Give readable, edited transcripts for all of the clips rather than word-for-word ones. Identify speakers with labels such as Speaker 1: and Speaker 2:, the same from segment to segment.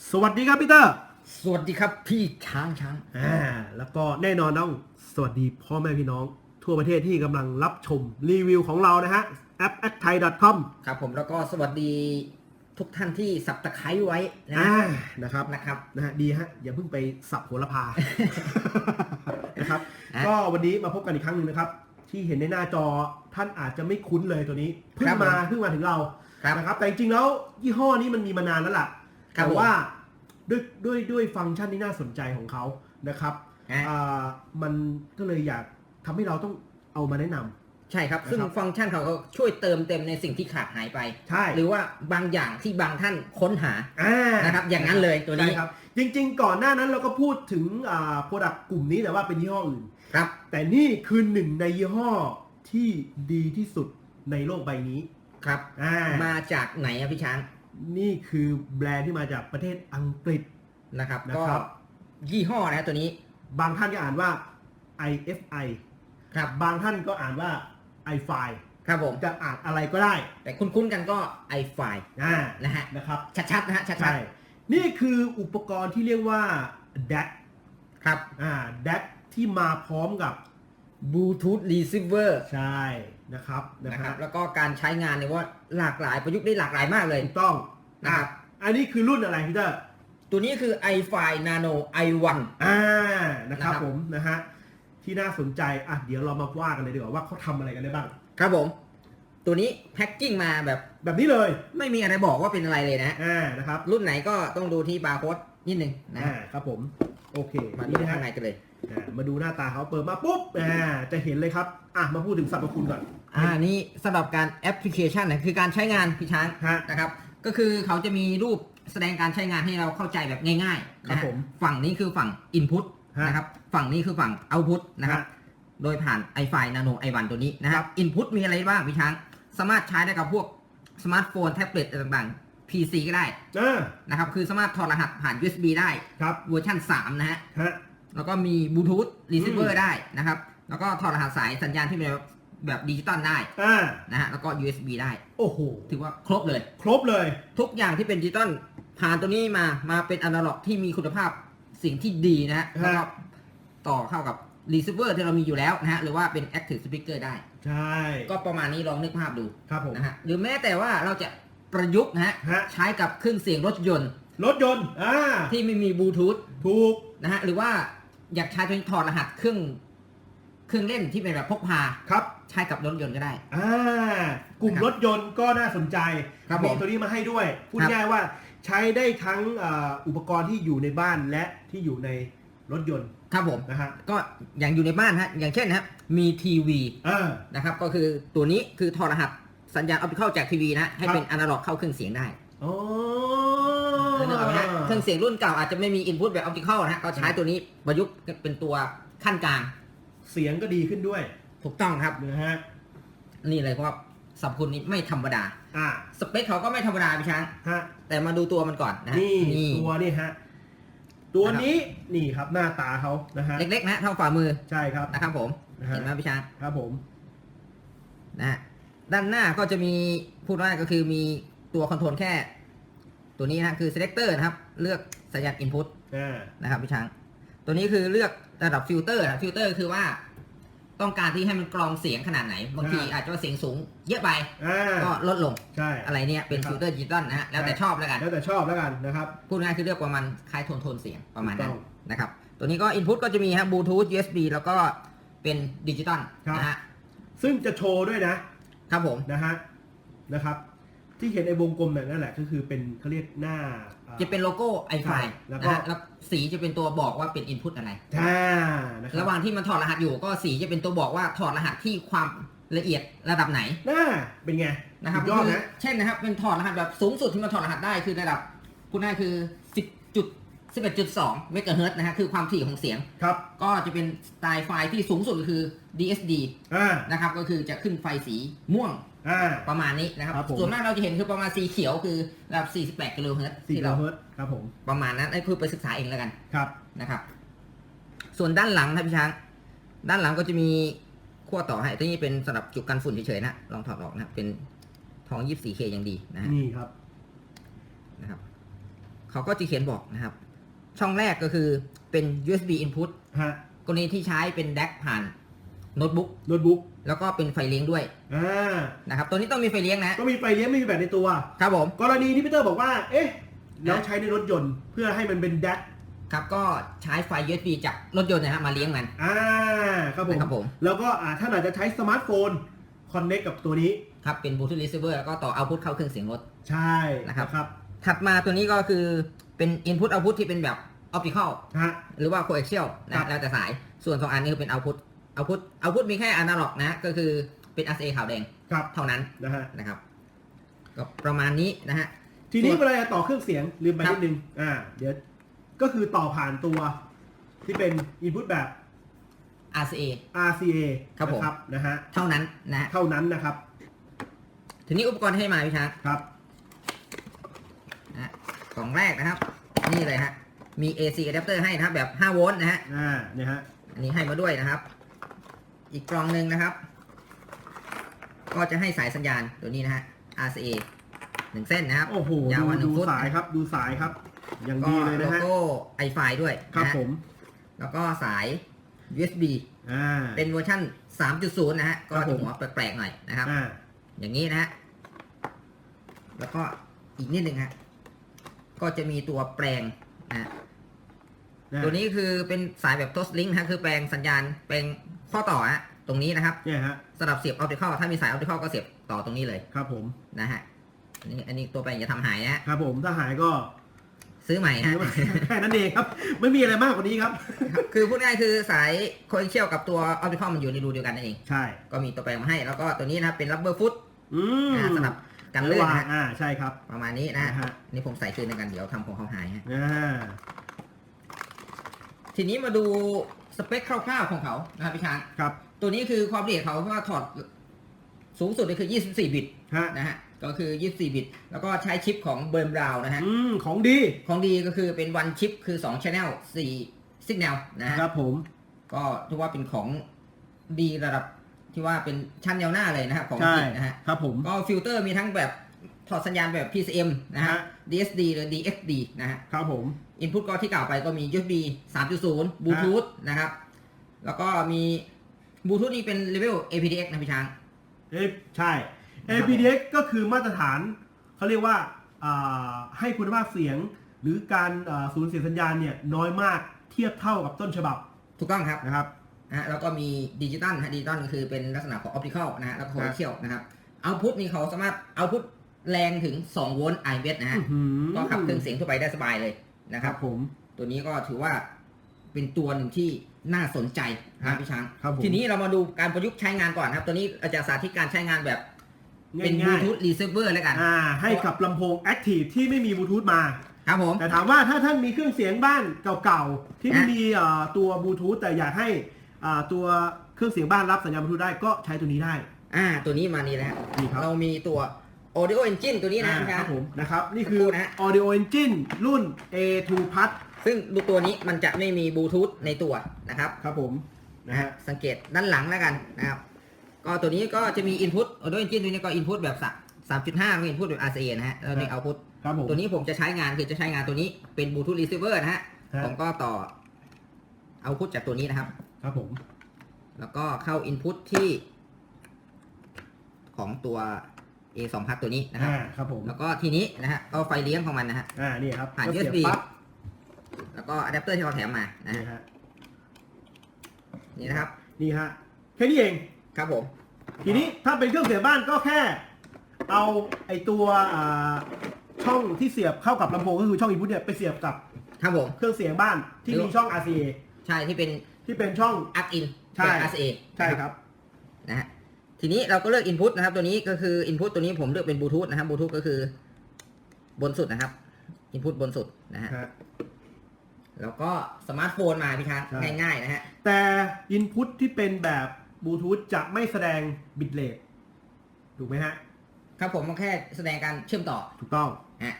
Speaker 1: สวัสดีครับพี่เตอร์
Speaker 2: สวัสดีครับพี่ช้าง
Speaker 1: แล้วก็แน่นอนต้องสวัสดีพ่อแม่พี่น้องทั่วประเทศที่กำลังรับชมรีวิวของเรานะฮะแอป acthai.com
Speaker 2: ครับผมแล้วก็สวัสดีทุกท่านที่สับตะไคร้ไว้นะ
Speaker 1: นะครับนะฮะดีฮะอย่าเพิ่งไปสับโหระพา นะครับก็วันนี้มาพบกันอีกครั้งหนึ่งนะครับที่เห็นในหน้าจอท่านอาจจะไม่คุ้นเลยตัวนี้เพิ่งมาถึงเรานะครับแต่จริงๆแล้วยี่ห้อนี้มันมีมานานแล้วล่ะแต่ว่าด้วยฟังก์ชันที่น่าสนใจของเขานะครับมันก็เลยอยากทำให้เราต้องเอามาแนะนำ
Speaker 2: ใช่ครับซึ่งฟังก์ชันเขาก็ช่วยเติมเต็มในสิ่งที่ขาดหายไป
Speaker 1: ใช่
Speaker 2: หรือว่าบางอย่างที่บางท่านค้นหานะครับอย่างนั้นเลยตัวนี้
Speaker 1: ครับจริงๆก่อนหน้านั้นเราก็พูดถึงโปรดักต์กลุ่มนี้แต่ว่าเป็นยี่ห้ออื่น
Speaker 2: ครับ
Speaker 1: แต่นี่คือหนึ่งในยี่ห้อที่ดีที่สุดในโลกใบนี้
Speaker 2: ครับมาจากไหนครับพี่ช้าง
Speaker 1: นี่คือแบรนด์ที่มาจากประเทศอังกฤษ
Speaker 2: นะครับก็ยี่ห้อนะตัวนี้
Speaker 1: บางท่านก็อ่านว่า IFI
Speaker 2: ครับ
Speaker 1: บางท่านก็อ่านว่า iFi
Speaker 2: ครับผม
Speaker 1: จะอ่านอะไรก็ได้
Speaker 2: แต่คุ้นๆกันก็ iFi นะฮะ
Speaker 1: นะครับ
Speaker 2: ชัดๆนะฮะชัด
Speaker 1: ๆนี่คืออุปกรณ์ที่เรียกว่า DAC
Speaker 2: ครับ
Speaker 1: DAC ที่มาพร้อมกับ
Speaker 2: Bluetooth Receiver
Speaker 1: ใช่นะครับ
Speaker 2: แล้วก็การใช้งานเนี่ยว่าหลากหลายประยุกต์ได้หลากหลายมากเลย
Speaker 1: ถูกต้อง
Speaker 2: นะครับ
Speaker 1: อันนี้คือรุ่นอะไรพี่เตอร์
Speaker 2: ตัวนี้คือ iFi Nano i1
Speaker 1: นะครับผมนะฮะที่น่าสนใจเดี๋ยวเรามาว่ากันเลยดีกว่าว่าเขาทำอะไรกันได้บ้าง
Speaker 2: ครับผมตัวนี้แพ็กกิ้งมา
Speaker 1: แบบนี้เลย
Speaker 2: ไม่มีอะไรบอกว่าเป็นอะไรเลย
Speaker 1: นะครับ
Speaker 2: รุ่นไหนก็ต้องดูที่บาร์โค้ดนิดนึง
Speaker 1: ครับผมโอเค
Speaker 2: มาดูข้างในกันเลย
Speaker 1: มาดูหน้าตาเขาเปิดมาปุ๊บจะเห็นเลยครับมาพูดถึงสรรพคุณก่อน
Speaker 2: นี่สำหรับการแอปพลิเคชันนะคือการใช้งานพี่ช้างนะครับก็คือเขาจะมีรูปแสดงการใช้งานให้เราเข้าใจแบบง่ายๆ
Speaker 1: ครับผม
Speaker 2: ฝั่งนี้คือฝั่ง Input นะครับฝั่งนี้คือฝั่ง Output นะครับโดยผ่าน iFi Nano i1 ตัวนี้นะครับ Input มีอะไรบ้างพี่ช้างสามารถใช้ได้กับพวกสมาร์ทโฟนแท็บเล็ตต่างๆ PC ก็ได้นะครับคือสามารถถอดรหัสผ่าน USB ได้เวอร์ชัน3นะฮะแล้วก็มี Bluetooth Receiver ได้นะครับแล้วก็ถอดรหัสสายสัญญาณที่เป็นแบบดิจิตอลได้นะฮะแล้วก็ USB ได้
Speaker 1: โอ้โห
Speaker 2: ถือว่าครบเลย
Speaker 1: ทุ
Speaker 2: กอย่างที่เป็นดิจิตอลผ่านตัวนี้มาเป็นอนาล็อกที่มีคุณภาพสิ่งที่ดีนะฮะแล้วก็ต่อเข้ากับ Receiver ที่เรามีอยู่แล้วนะฮะหรือว่าเป็น Active Speaker ได้
Speaker 1: ใช่
Speaker 2: ก็ประมาณนี้ลองนึกภาพดู
Speaker 1: ครับผม
Speaker 2: นะฮะหรือแม้แต่ว่าเราจะประยุกต์นะฮะใช้กับเครื่องเสียงรถยนต์ที่ไม่มีบลูทูธ
Speaker 1: ถูก
Speaker 2: นะฮะหรือว่าอยากใช้ถอดรหัสเครื่องเล่นที่เป็นแบบพกพา
Speaker 1: ครับ
Speaker 2: ใช้กับรถยนต์ก็ได้
Speaker 1: กลุ่มรถยนต์ก็น่าสนใจมีตัวนี้มาให้ด้วยพูดง่ายว่าใช้ได้ทั้งอุปกรณ์ที่อยู่ในบ้านและที่อยู่ในรถยนต์
Speaker 2: ครับผม
Speaker 1: นะฮะ
Speaker 2: ก็อย่างอยู่ในบ้านฮะอย่างเช่นนะครับมีทีวีนะครับก็คือตัวนี้คือถอดรหัสสัญญาณออปติคอลจากทีวีนะให้เป็นอนาล็อกเข้าเครื่องเสียงได้เครื่องเสียงรุ่นเก่าอาจจะไม่มีอินพุตแบบออปติคอลนะก็ใช้ตัวนี้ประยุกต์เป็นตัวขั้นกลาง
Speaker 1: เสียงก็ดีขึ้นด้วย
Speaker 2: ถูกต้องครับ
Speaker 1: นะฮะ
Speaker 2: นี่เลยเพราะว่าสรรพคุณนี้ไม่ธรรมดาสเปคเขาก็ไม่ธรรมดาพี่ช้างแต่มาดูตัวมันก่อนนะ
Speaker 1: นี่ตัวนี่ฮะตัวนี้นี่ครับหน้าตาเขานะฮะ
Speaker 2: เล็กๆนะเท่าฝ่ามือ
Speaker 1: ใช่ครับ
Speaker 2: นะครับผมเห็นไหมพี่ช้าง
Speaker 1: ครับผม
Speaker 2: นะด้านหน้าก็จะมีพูดง่ายก็คือมีตัวคอนโทรลแค่ตัวนี้นะคือ selector นะครับเลือกสัญญาณ input นะครับพี่ช้างตัวนี้คือเลือกระดับฟิลเตอร์ฟิลเตอร์คือว่าต้องการที่ให้มันกรองเสียงขนาดไหนบางทีอาจจะเสียงสูงเยอะไปก็ลดลงอะไรเนี่ยเป็นฟิลเตอร์ดิจิตอลนะฮะแล้วแต่ชอบแล้วกัน
Speaker 1: นะครับ
Speaker 2: พูดง่ายคือเลือกประมาณคล้ายโทนเสียงประมาณนั้นนะครับตัวนี้ก็ input ก็จะมีครับ Bluetooth USB แล้วก็เป็นดิจิตอลนะฮะ
Speaker 1: ซึ่งจะโชว์ด้วยนะครับผมนะครับที่เห็นไอ้วงกลมแบบนั่นแหละก็คือเป็นเขาเรียกหน้า
Speaker 2: จะเป็นโลโก้ iFi แล้วสีจะเป็นตัวบอกว่าเป็น input อะไรระหว่างที่มันถอดรหัสอยู่ก็สีจะเป็นตัวบอกว่าถอดรหัสที่ความละเอียดระดับไหน
Speaker 1: เป็นไง
Speaker 2: นะครับ
Speaker 1: ยอดนะ
Speaker 2: เช่นนะครับเป็นถอดรหัสแบบสูงสุดที่มันถอดรหัสได้คือระดับคุณได้คือ 11.2 เมกะเฮิรตซ์นะฮะคือความถี่ของเสียง
Speaker 1: ครับ
Speaker 2: ก็จะเป็นสไตล์ไฟที่สูงสุดคือ DSD นะครับก็คือจะขึ้นไฟสีม่วงประมาณนี้นะครับส่วนมากเราจะเห็นคือประมาณสีเขียวคือระดับ48 กิโลเฮิรตซ์ที่เรา
Speaker 1: ครับผม
Speaker 2: ประมาณนั้นไอ้คือไปศึกษาเองแล้วกัน
Speaker 1: ครับ
Speaker 2: นะครับส่วนด้านหลังครับพี่ช้างด้านหลังก็จะมีขั้วต่อให้ที่นี่เป็นสำหรับจุกกันฝุ่นเฉยๆนะลองถอดออกนะเป็นทอง 24K อย่างดีนะ
Speaker 1: นี่ครับ
Speaker 2: นะครับ เขาก็จะเขียนบอกนะครับช่องแรกก็คือเป็น USB input
Speaker 1: ฮะ
Speaker 2: กรณีที่ใช้เป็น DAC ผ่านโน้ตบุ๊ก แล้วก็เป็นไฟเลี้ยงด้วยนะครับตัวนี้ต้องมีไฟเลี้ยงนะ
Speaker 1: ก็มีไฟเลี้ยงไม่มีแบตในตัว
Speaker 2: ครับผม
Speaker 1: กรณีที่พีเตอร์บอกว่าเอ๊ะแล้วใช้ในรถยนต์เพื่อให้มันเป็นแดก
Speaker 2: ครับก็ใช้ไฟ USB จากรถยนต์นะฮะมาเลี้ยงมัน
Speaker 1: ครับผม
Speaker 2: ผม
Speaker 1: แล้วก็ท่านอาจจะใช้สมาร์ทโฟนคอนเน c กับตัวนี้
Speaker 2: ครับเป็น Bluetooth receiver แล้วก็ต่อ output เข้าเครื่องเสียงรถ
Speaker 1: ใช่
Speaker 2: นะครับ ถัดมาตัวนี้ก็คือเป็น input output ที่เป็นแบบ optical
Speaker 1: ฮะ
Speaker 2: หรือว่า coaxial นะแล้วแต่สายส่วน2อันนี้คือเป็น output มีแค่ analog นะก็คือเป็น RCA ขาวแดง
Speaker 1: ครับ
Speaker 2: เท่านั้น นะครับก็ประมาณนี้นะฮะ
Speaker 1: ทีนี้เวลาจะต่อเครื่องเสียงลืมไปนิดนึงเดี๋ยวก็คือต่อผ่านตัวที่เป็น input แบบ
Speaker 2: RCA
Speaker 1: RCA
Speaker 2: ครับผม
Speaker 1: นะฮะ
Speaker 2: เท่านั้นนะ
Speaker 1: เท่านั้นนะครับ
Speaker 2: ทีนี้อุปกรณ์ให้มาพี่ช้าง
Speaker 1: ครับ
Speaker 2: นะกล่องแรกนะครับ นี่เลยฮะมี AC adapter ให้นะครับแบบ5โวลต์นะฮะ
Speaker 1: เนี่ยฮะ
Speaker 2: อันนี้ให้มาด้วยนะครับ อีกกล่องหนึ่งนะครับ ก็จะให้สายสัญญาณตัวนี้นะฮะ RCA 1 เส้นนะครับ
Speaker 1: โอ้โห
Speaker 2: ยาวกว่า
Speaker 1: ดู
Speaker 2: 1 ฟุต
Speaker 1: สายครับดูสายครับ อย่าง
Speaker 2: ก็
Speaker 1: ดีเลย
Speaker 2: โล
Speaker 1: นะฮะ
Speaker 2: โก้ iFi ด้วย
Speaker 1: ครับ
Speaker 2: นะฮะ
Speaker 1: ผม
Speaker 2: แล้วก็สาย USB เป็นเวอร์ชัน 3.0 นะฮะ ก็
Speaker 1: ครับผ
Speaker 2: จะ
Speaker 1: ม
Speaker 2: หัวแปลกๆหน่อยนะครับ
Speaker 1: อ่า
Speaker 2: อย่างนี้นะฮะ แล้วก็อีกนิดหนึ่งฮะ ก็จะมีตัวแปลงนะฮะ ตัวนี้คือเป็นสายแบบ Toast Link นะคือแปลงสัญญาณแปลงข้อต่อฮะตรงนี้นะครับ
Speaker 1: เนี่ยฮะ
Speaker 2: สำหรับเสียบ optical ถ้ามีสาย optical ก็เสียบต่อตรงนี้เลย
Speaker 1: ครับผม
Speaker 2: นะฮะอันนี้ตัวแปลงจะทำหายนะฮะ
Speaker 1: ครับผมถ้าหายก็
Speaker 2: ซื้อใหม่ฮะ
Speaker 1: แค่นั้นเองครับ ไม่มีอะไรมากกว่านี้ครับ
Speaker 2: คือพูดง่ายคือสาย coaxial กับตัว optical มันอยู่ในรูเดียวกันนั่นเอง
Speaker 1: ใช่
Speaker 2: ก็มีตัวแปลงมาให้ แล้วก็ตัวนี้นะครับเป็น rubber foot สำหรับกัน
Speaker 1: ระ
Speaker 2: ลื่น
Speaker 1: หว่าง
Speaker 2: นะฮะ
Speaker 1: ใช่ครับ
Speaker 2: ประมาณนี้นะ
Speaker 1: นะฮะ
Speaker 2: อันนี่ผมใส่คืนในกันเดี๋ยวทำของเขาหายฮะ
Speaker 1: อ่า
Speaker 2: ทีนี้มาดูสเปคคร่าวๆของเขานะครับพี่ช้าง
Speaker 1: ครับ
Speaker 2: ตัวนี้คือความละเอียดเขาเพราะว่าถอดสูงสุดเลยคือ 24 บิต
Speaker 1: ฮะ
Speaker 2: นะฮะ ก็คือ 24 บิต แล้วก็ใช้ชิปของเบิร์นบราวน์นะฮะ
Speaker 1: ของดี
Speaker 2: ของดีก็คือเป็น one chip คือ 2 channel 4 signal นะฮะ
Speaker 1: ครับผม
Speaker 2: ก็ถือว่าเป็นของดีระดับที่ว่าเป็นชั้นแนวหน้าเลยนะครับของ
Speaker 1: ใช่
Speaker 2: จริงนะฮะ
Speaker 1: ครับผม
Speaker 2: ก็ฟิลเตอร์มีทั้งแบบถอดสัญญาณแบบ PCM นะฮะ
Speaker 1: ฮะ
Speaker 2: DSD หรือ DXD นะฮะ
Speaker 1: ครับผม
Speaker 2: Input ก็ที่กล่าวไปก็มี USB 3.0 Bluetooth นะครับ แล้วก็มี Bluetooth นี่เป็น level aptX นะพี่ช้าง
Speaker 1: ใช่ aptX ก็คือมาตรฐานเขาเรียกว่าให้คุณภาพเสียง หรือการสูญเสียสัญญาณเนี่ยน้อยมากเทียบเท่ากับต้นฉบับ
Speaker 2: ถูกต้องครับ
Speaker 1: นะครับ
Speaker 2: แล้วก็มีดิจิตอลดิจิตอลคือเป็นลักษณะของ optical นะฮะแล้วก็ coaxial นะครับเอาพุทนี่เขาสามารถเอาพุทแรงถึง2โวลต์ IMS นะฮะก็ขับเครื่องเสียงทั่วไปได้สบายเลยนะครับ
Speaker 1: ผม
Speaker 2: ตัวนี้ก็ถือว่าเป็นตัวหนึ่งที่น่าสนใจนะพี่ช้าง
Speaker 1: ครับผม
Speaker 2: ทีนี้เรามาดูการประยุกต์ใช้งานก่อนครับ ตัวนี้อาจารย์สาธิตการใช้งานแบบเป็น
Speaker 1: ง่ายๆ
Speaker 2: Bluetooth receiver แล้วกัน
Speaker 1: ให้กับลำโพง Active ที่ไม่มีบลูทูธมา
Speaker 2: ครับผม
Speaker 1: แต่ถามว่าถ้าท่านมีเครื่องเสียงบ้านเก่าๆ ที่ไม่มีตัวบลูทูธแต่อยากให้ตัวเครื่องเสียงบ้านรับสัญญาณบลูทูธได้ก็ใช้ตัวนี้ได้
Speaker 2: ตัวนี้มานี่แล้ว
Speaker 1: นี่ครับ
Speaker 2: เรามีตัว Audio Engine ตัวนี้นะ
Speaker 1: ครับผมนะครับนี่คือ
Speaker 2: สักครู่นะ
Speaker 1: Audio Engine รุ่น A2 Plus
Speaker 2: ซึ่งดูตัวนี้มันจะไม่มีบลูทูธในตัวนะครับ
Speaker 1: ครับผมนะฮะ
Speaker 2: สังเกตด้านหลังแล้วกันนะครับ ก็ตัวนี้ก็จะมี Input Audio Engine ตัวนี้ก็ Input แบบ 3.5 เป็น Input แบบ RCA นะฮะแล้วนี่ Output
Speaker 1: ครับผม
Speaker 2: ตัวนี้ผมจะใช้งานคือจะใช้งานตัวนี้เป็น Bluetooth receiver นะฮะ ผมก็ต่อ Output จากตัวนี้นะครับ
Speaker 1: ครับผม
Speaker 2: แล้วก็เข้า Input ที่ของตัว A2 พัดตัวนี้นะครับ
Speaker 1: ครับผม
Speaker 2: แล้วก็ทีนี้นะฮะเอาไฟเลี้ยงของมันนะฮะ
Speaker 1: นี่ครับ
Speaker 2: ผ่าน
Speaker 1: ก็เสียบ
Speaker 2: USB
Speaker 1: ปั๊บ
Speaker 2: แล้วก็อะแดปเตอร์ที่เราแถมมานะ
Speaker 1: นี่
Speaker 2: ฮะ
Speaker 1: ฮะ
Speaker 2: นี่นะครับ
Speaker 1: นี่ฮะแค่นี้เอง
Speaker 2: ครับผม
Speaker 1: ทีนี้ถ้าเป็นเครื่องเสียงบ้านก็แค่เอาไอตัวช่องที่เสียบเข้ากับลำโพงก็คือช่อง input เนี่ยไปเสียบกับ
Speaker 2: ครับผม
Speaker 1: เครื่องเสียงบ้านที่มีช่อง RCA
Speaker 2: ใช่ที่เป็น
Speaker 1: ที่เป็นช่อง
Speaker 2: Up In
Speaker 1: ใช่
Speaker 2: แบบ RCA
Speaker 1: ใช่ครับ
Speaker 2: นะฮะทีนี้เราก็เลือก Input นะครับ ตัวนี้ก็คือ Input ตัวนี้ผมเลือกเป็น Bluetooth นะครับ Bluetooth ก็คือบนสุดนะครับ Input บนสุดนะฮะแล้วก็สมาร์ทโฟนมาพี่ช้าง
Speaker 1: ใช่
Speaker 2: ง่ายๆนะฮะ
Speaker 1: แต่ input ที่เป็นแบบบลูทูธจะไม่แสดงบิตเรทถูกไหมฮะ
Speaker 2: ครับผมมันแค่แสดงการเชื่อมต่อ
Speaker 1: ถูกต้อง
Speaker 2: ฮะ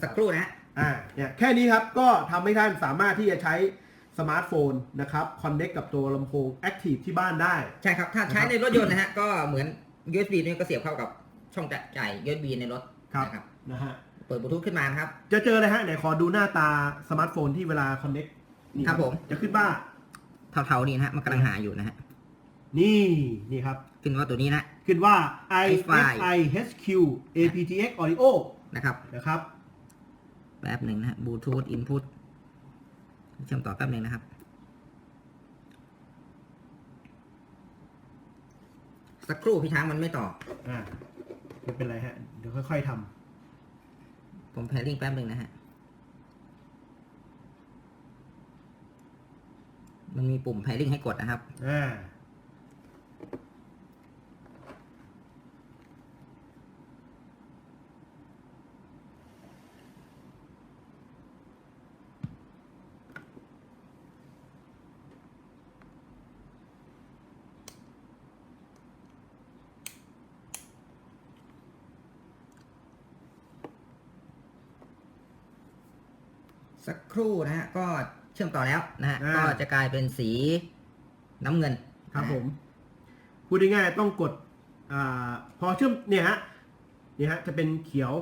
Speaker 2: สักครู่นะฮะ
Speaker 1: เนี่ยแค่นี้ครับก็ทำให้ท่านสามารถที่จะใช้สมาร์ทโฟนนะครับคอนเน c t กับตัวลำโพง Active ที่บ้านได้
Speaker 2: ใช่ครับ ถ้าใช้ในรถยนต์นะฮะ ก็เหมือน USB นี่ก็เสียบเข้ากับช่องจ่าย USB ในรถ
Speaker 1: ครับ
Speaker 2: นะครับ
Speaker 1: นะฮะ
Speaker 2: ปิดบลูทูธขึ้นมานะครับ
Speaker 1: จะเจอเลยฮะไหนขอดูหน้าตาสมาร์ทโฟนที่เวลาคอนเน็ก
Speaker 2: ครับผม
Speaker 1: จะขึ้นว่า
Speaker 2: เท่าๆนี้นะฮะมันกำลังหาอยู่นะฮะ
Speaker 1: นี่ครับ
Speaker 2: ขึ้นว่าตัวนี้นะ
Speaker 1: ขึ้นว่า
Speaker 2: iFi
Speaker 1: iFi HQ aptX Audio
Speaker 2: นะครับ
Speaker 1: นะครับ
Speaker 2: แป๊บหนึ่งนะฮะบลูทูธอินพุตเชื่อมต่อแป๊บหนึ่งนะครับสักครู่พี่ช้างมันไม่ต่อ
Speaker 1: ไม่เป็นไรฮะเดี๋ยวค่อยๆท
Speaker 2: ผมแพริ่งแป๊บหนึ่งนะฮะมันมีปุ่มแพริ่งให้กดนะครับ สักครู่นะฮะก็เชื่อมต่อแล้วนะฮะก็จะกลายเป็นสีน้ำเงิน
Speaker 1: ครับผมพูดง่ายๆต้องกดพอเชื่อมเนี่ยฮะจะเป็นเขียว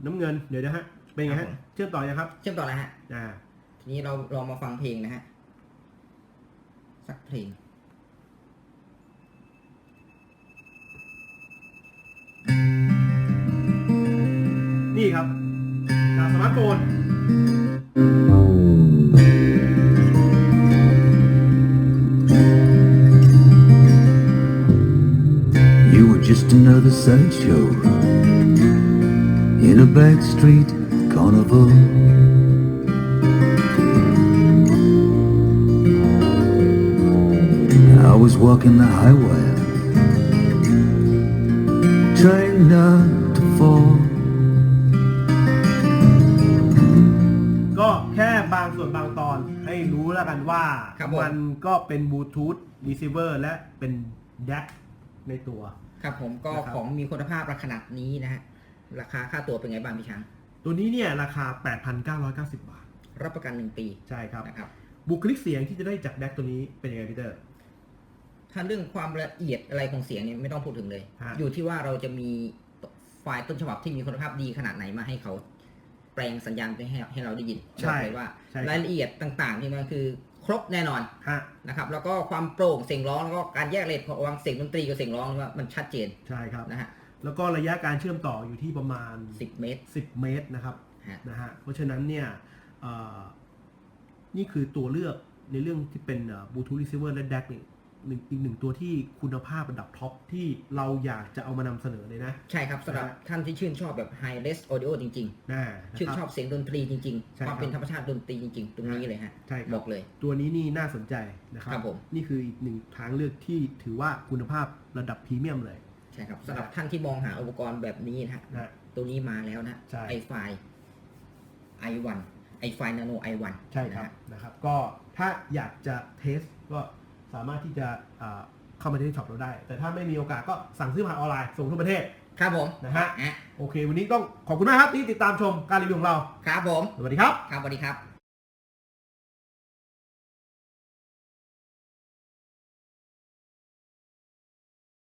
Speaker 1: น้ำเงินเดี๋ยวนะฮะเป็นไงฮะเชื่อมต่อยังครับ
Speaker 2: เชื่อมต่อแล้วฮะ
Speaker 1: อ่า
Speaker 2: ทีนี้เราลองมาฟังเพลงนะฮะสักเพลง
Speaker 1: นี่ครับจากสมาร์ทโฟน
Speaker 3: You were just another sideshow in a backstreet carnival. I was walking the high wire, trying not to fall.
Speaker 1: ก็แค่บางส่วนบางตอนให้รู้แล้วกันว่า
Speaker 2: ครับผม
Speaker 1: มันก็เป็นบลูทูธรีเซิเวอร์และเป็นแดกในตัว
Speaker 2: ครับผมก็
Speaker 1: นะครับ
Speaker 2: ของมีคุณภาพขนาดนี้นะฮะราคาค่าตัวเป็นไงบ้างพี่ช้าง
Speaker 1: ตัวนี้เนี่ยราคา 8,990 บาท
Speaker 2: รับประกัน1 ปี
Speaker 1: ใช่ครับ
Speaker 2: นะครับ
Speaker 1: บุคลิกเสียงที่จะได้จากแดกตัวนี้เป็นยังไงพี่เตอร์
Speaker 2: ถ้าเรื่องความละเอียดอะไรของเสียงเนี่ยไม่ต้องพูดถึงเลย
Speaker 1: ฮะ
Speaker 2: อยู่ที่ว่าเราจะมีไฟล์ต้นฉบับที่มีคุณภาพดีขนาดไหนมาให้เขาแปลงสัญญาณไปให้เราได้ยินบอกเลยว่า
Speaker 1: ใช่ครับ
Speaker 2: รายละเอียดต่างๆที่มันคือครบแน่นอน
Speaker 1: ฮะ
Speaker 2: นะครับแล้วก็ความโปร่งเสียงร้องแล้วก็การแยกเลนระหว่างเสียงดนตรีกับเสียงร้องว่ามันชัดเจน
Speaker 1: ใช่ครับ
Speaker 2: นะฮะ
Speaker 1: แล้วก็ระยะการเชื่อมต่ออยู่ที่ประมาณ
Speaker 2: 10 เมตร
Speaker 1: 10 เมตรนะครับ
Speaker 2: ฮะ
Speaker 1: นะฮะเพราะฉะนั้นเนี่ยนี่คือตัวเลือกในเรื่องที่เป็นบลูทูธรีเซิเวอร์และแดกนี่อีกหนึ่งตัวที่คุณภาพระดับท็อปที่เราอยากจะเอามานำเสนอเลยนะ
Speaker 2: ใช่ครับสำหรับท่านที่ชื่นชอบแบบ High Res Audio จริง ๆ ชื่นชอบเสียงดนตรีจริง
Speaker 1: ใช่
Speaker 2: ๆ
Speaker 1: ครับ
Speaker 2: ความเป็นธรรมชาติดนตรีจริง ๆ ตรงนี้เลยฮะ
Speaker 1: ใช่ครับ
Speaker 2: บอกเลย
Speaker 1: ตัวนี้นี่น่าสนใจนะครับ
Speaker 2: ครับผม
Speaker 1: นี่คืออีกหนึ่งทางเลือกที่ถือว่าคุณภาพระดับพรีเมียมเลย
Speaker 2: ใช่ครับสำหรับท่านที่มองหาอุปกรณ์แบบนี้นะฮะ
Speaker 1: นะ
Speaker 2: ตัวนี้มาแล้วนะ
Speaker 1: ใช่
Speaker 2: iFi i1 iFi Nano i1
Speaker 1: ใช่ครับนะครับ ก็ถ้าอยากจะเทสก็สามารถที่จะเข้ามาที่ช็อปเราได้ แต่ถ้าไม่มีโอกาสก็สั่งซื้อผ่านออนไลน์ส่งทั่วประเทศ
Speaker 2: ครับผม
Speaker 1: นะฮะโอเค วันนี้ต้องขอบคุณมากครับที่ติดตามชมการรีวิวของเรา
Speaker 2: ครับผม
Speaker 1: สวัสดีครับ
Speaker 2: ครับสวัสดีครับ